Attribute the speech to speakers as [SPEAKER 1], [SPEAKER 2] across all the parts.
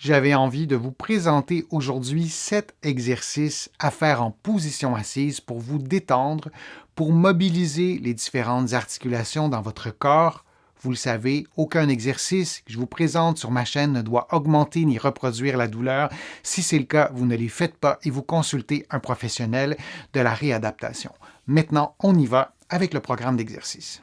[SPEAKER 1] J'avais envie de vous présenter aujourd'hui 7 exercices à faire en position assise pour vous détendre, pour mobiliser les différentes articulations dans votre corps. Vous le savez, aucun exercice que je vous présente sur ma chaîne ne doit augmenter ni reproduire la douleur. Si c'est le cas, vous ne les faites pas et vous consultez un professionnel de la réadaptation. Maintenant, on y va avec le programme d'exercice.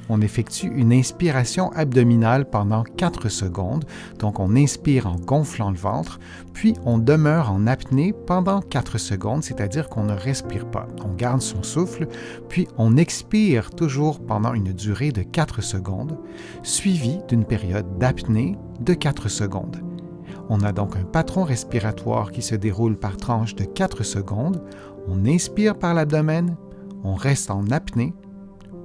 [SPEAKER 1] On effectue une inspiration abdominale pendant 4 secondes. Donc, on inspire en gonflant le ventre, puis on demeure en apnée pendant 4 secondes, c'est-à-dire qu'on ne respire pas. On garde son souffle, puis on expire toujours pendant une durée de 4 secondes, suivie d'une période d'apnée de 4 secondes. On a donc un patron respiratoire qui se déroule par tranche de 4 secondes. On inspire par l'abdomen, on reste en apnée,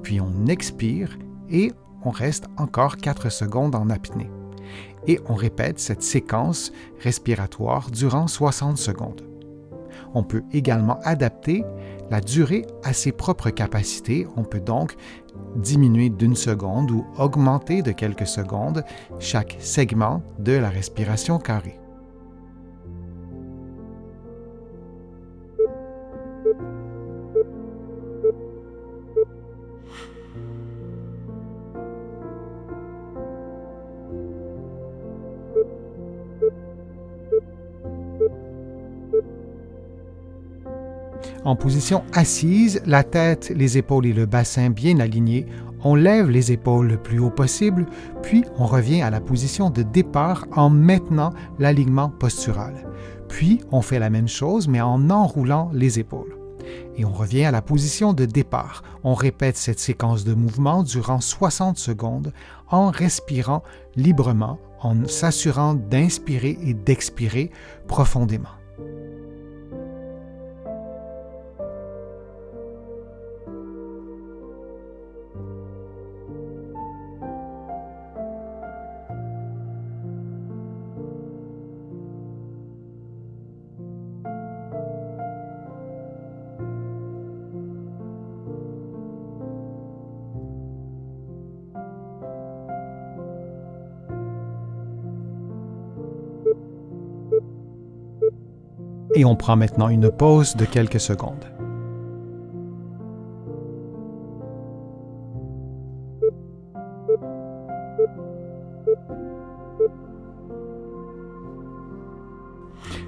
[SPEAKER 1] puis on expire et on reste encore 4 secondes en apnée. Et on répète cette séquence respiratoire durant 60 secondes. On peut également adapter la durée à ses propres capacités. On peut donc diminuer d'une seconde ou augmenter de quelques secondes chaque segment de la respiration carrée. En position assise, la tête, les épaules et le bassin bien alignés, on lève les épaules le plus haut possible, puis on revient à la position de départ en maintenant l'alignement postural. Puis on fait la même chose mais en enroulant les épaules. Et on revient à la position de départ. On répète cette séquence de mouvements durant 60 secondes en respirant librement, en s'assurant d'inspirer et d'expirer profondément. Et on prend maintenant une pause de quelques secondes.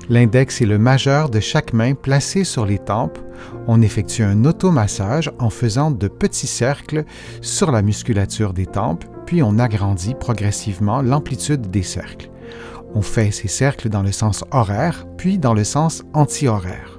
[SPEAKER 1] L'index et le majeur de chaque main placés sur les tempes. On effectue un automassage en faisant de petits cercles sur la musculature des tempes, puis on agrandit progressivement l'amplitude des cercles. On fait ces cercles dans le sens horaire, puis dans le sens anti-horaire.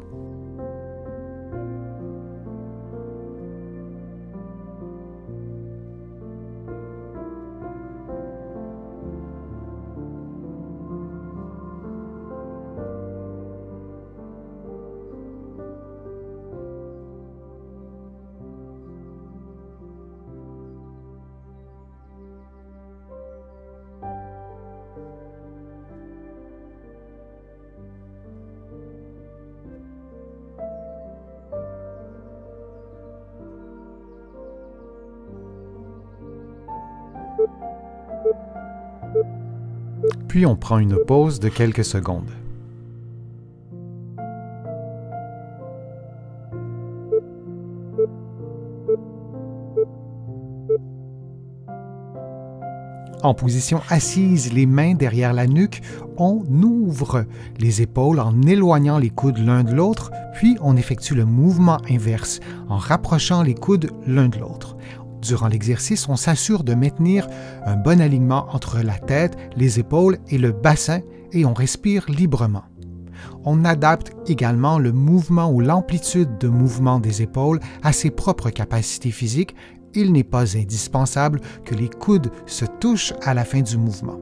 [SPEAKER 1] Puis on prend une pause de quelques secondes. En position assise, les mains derrière la nuque, on ouvre les épaules en éloignant les coudes l'un de l'autre, puis on effectue le mouvement inverse en rapprochant les coudes l'un de l'autre. Durant l'exercice, on s'assure de maintenir un bon alignement entre la tête, les épaules et le bassin et on respire librement. On adapte également le mouvement ou l'amplitude de mouvement des épaules à ses propres capacités physiques. Il n'est pas indispensable que les coudes se touchent à la fin du mouvement.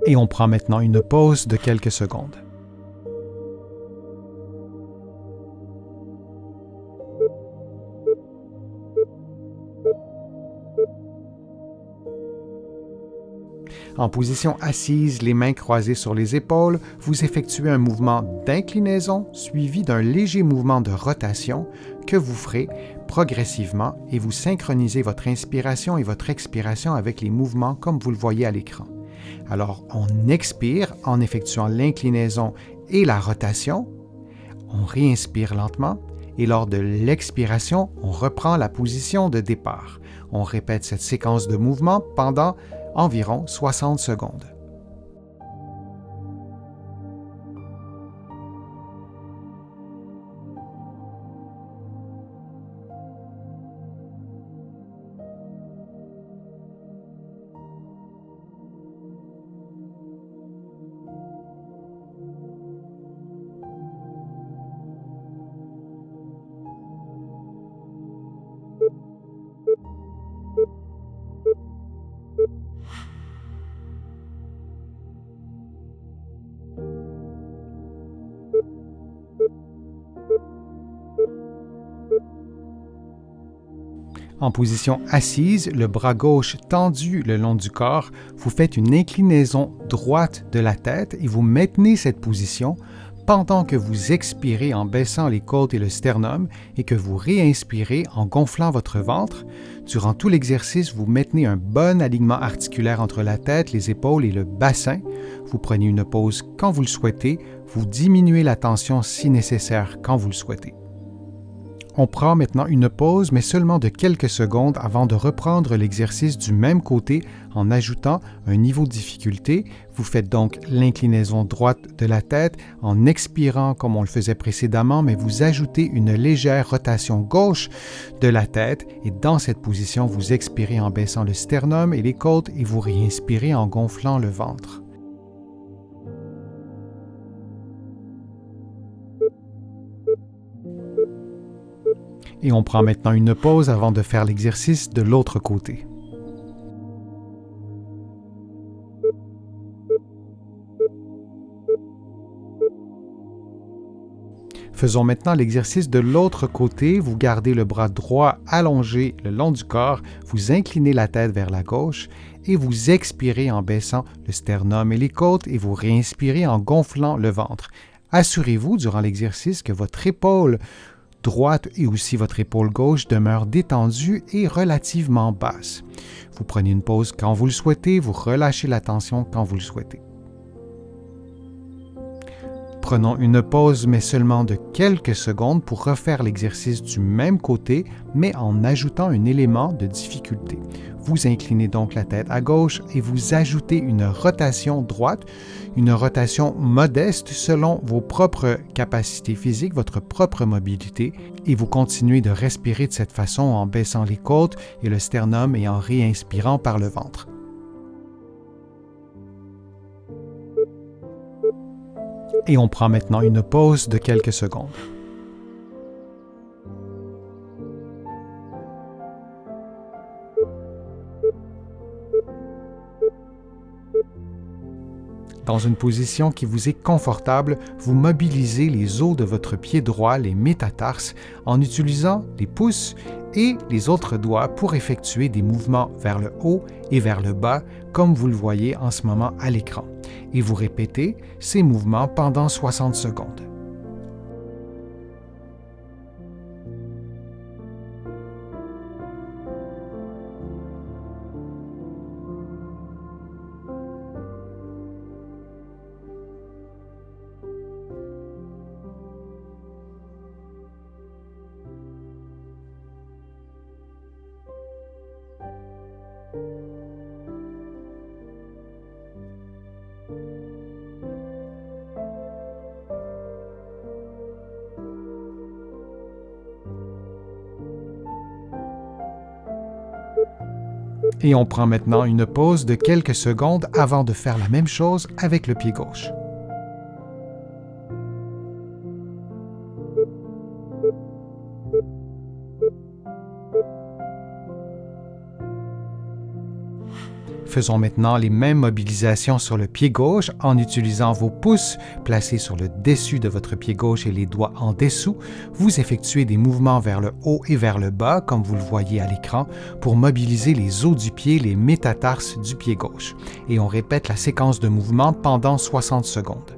[SPEAKER 1] Et on prend maintenant une pause de quelques secondes. En position assise, les mains croisées sur les épaules, vous effectuez un mouvement d'inclinaison suivi d'un léger mouvement de rotation que vous ferez progressivement et vous synchronisez votre inspiration et votre expiration avec les mouvements comme vous le voyez à l'écran. Alors, on expire en effectuant l'inclinaison et la rotation, on réinspire lentement et lors de l'expiration, on reprend la position de départ. On répète cette séquence de mouvements pendant environ 60 secondes. En position assise, le bras gauche tendu le long du corps, vous faites une inclinaison droite de la tête et vous maintenez cette position pendant que vous expirez en baissant les côtes et le sternum et que vous réinspirez en gonflant votre ventre. Durant tout l'exercice, vous maintenez un bon alignement articulaire entre la tête, les épaules et le bassin. Vous prenez une pause quand vous le souhaitez, vous diminuez la tension si nécessaire quand vous le souhaitez. On prend maintenant une pause, mais seulement de quelques secondes avant de reprendre l'exercice du même côté en ajoutant un niveau de difficulté. Vous faites donc l'inclinaison droite de la tête en expirant comme on le faisait précédemment, mais vous ajoutez une légère rotation gauche de la tête et dans cette position, vous expirez en baissant le sternum et les côtes et vous réinspirez en gonflant le ventre. Et on prend maintenant une pause avant de faire l'exercice de l'autre côté. Faisons maintenant l'exercice de l'autre côté. Vous gardez le bras droit allongé le long du corps, vous inclinez la tête vers la gauche et vous expirez en baissant le sternum et les côtes et vous réinspirez en gonflant le ventre. Assurez-vous durant l'exercice que votre épaule droite et aussi votre épaule gauche demeure détendue et relativement basse. Vous prenez une pause quand vous le souhaitez, vous relâchez la tension quand vous le souhaitez. Prenons une pause, mais seulement de quelques secondes pour refaire l'exercice du même côté, mais en ajoutant un élément de difficulté. Vous inclinez donc la tête à gauche et vous ajoutez une rotation droite, une rotation modeste selon vos propres capacités physiques, votre propre mobilité, et vous continuez de respirer de cette façon en baissant les côtes et le sternum et en réinspirant par le ventre. Et on prend maintenant une pause de quelques secondes. Dans une position qui vous est confortable, vous mobilisez les os de votre pied droit, les métatarses, en utilisant les pouces et les autres doigts pour effectuer des mouvements vers le haut et vers le bas, comme vous le voyez en ce moment à l'écran. Et vous répétez ces mouvements pendant 60 secondes. Et on prend maintenant une pause de quelques secondes avant de faire la même chose avec le pied gauche. Faisons maintenant les mêmes mobilisations sur le pied gauche en utilisant vos pouces placés sur le dessus de votre pied gauche et les doigts en dessous. Vous effectuez des mouvements vers le haut et vers le bas, comme vous le voyez à l'écran, pour mobiliser les os du pied, les métatarses du pied gauche. Et on répète la séquence de mouvements pendant 60 secondes.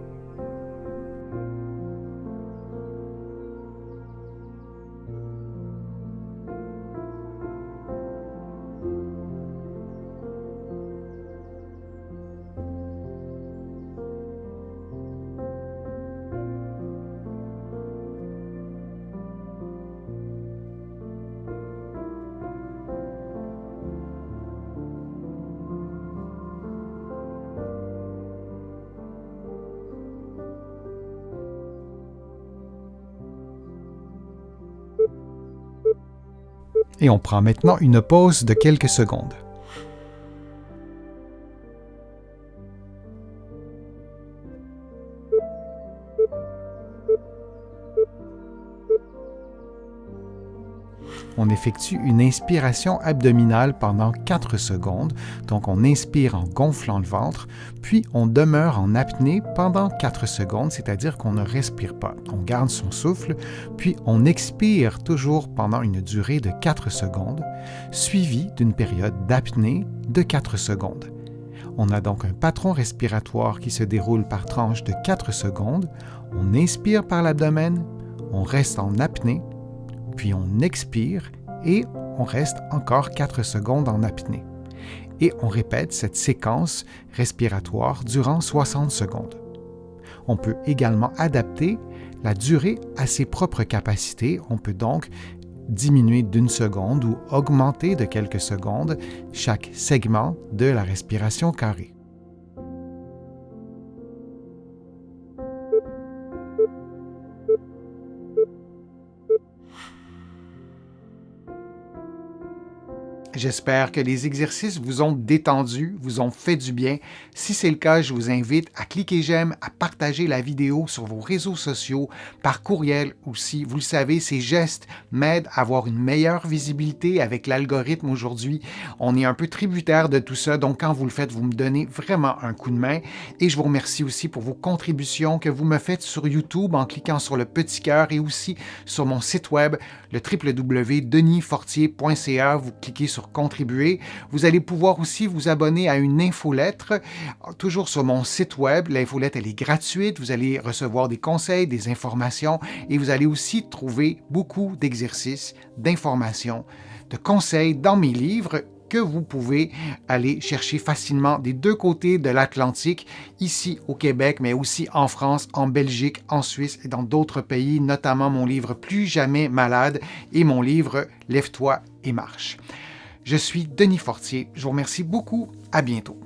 [SPEAKER 1] Et on prend maintenant une pause de quelques secondes. On effectue une inspiration abdominale pendant 4 secondes, donc on inspire en gonflant le ventre, puis on demeure en apnée pendant 4 secondes, c'est-à-dire qu'on ne respire pas. On garde son souffle, puis on expire toujours pendant une durée de 4 secondes, suivie d'une période d'apnée de 4 secondes. On a donc un patron respiratoire qui se déroule par tranche de 4 secondes. On inspire par l'abdomen, on reste en apnée, puis on expire et on reste encore 4 secondes en apnée. Et on répète cette séquence respiratoire durant 60 secondes. On peut également adapter la durée à ses propres capacités. On peut donc diminuer d'1 seconde ou augmenter de quelques secondes chaque segment de la respiration carrée. J'espère que les exercices vous ont détendu, vous ont fait du bien. Si c'est le cas, je vous invite à cliquer j'aime, à partager la vidéo sur vos réseaux sociaux, par courriel aussi. Vous le savez, ces gestes m'aident à avoir une meilleure visibilité avec l'algorithme aujourd'hui. On est un peu tributaire de tout ça, donc quand vous le faites, vous me donnez vraiment un coup de main. Et je vous remercie aussi pour vos contributions que vous me faites sur YouTube en cliquant sur le petit cœur et aussi sur mon site web, le www.denisfortier.ca. Vous cliquez sur contribuer. Vous allez pouvoir aussi vous abonner à une infolettre, toujours sur mon site web. L'infolettre, elle est gratuite. Vous allez recevoir des conseils, des informations et vous allez aussi trouver beaucoup d'exercices, d'informations, de conseils dans mes livres que vous pouvez aller chercher facilement des deux côtés de l'Atlantique, ici au Québec, mais aussi en France, en Belgique, en Suisse et dans d'autres pays, notamment mon livre Plus jamais malade et mon livre Lève-toi et marche. Je suis Denis Fortier. Je vous remercie beaucoup. À bientôt.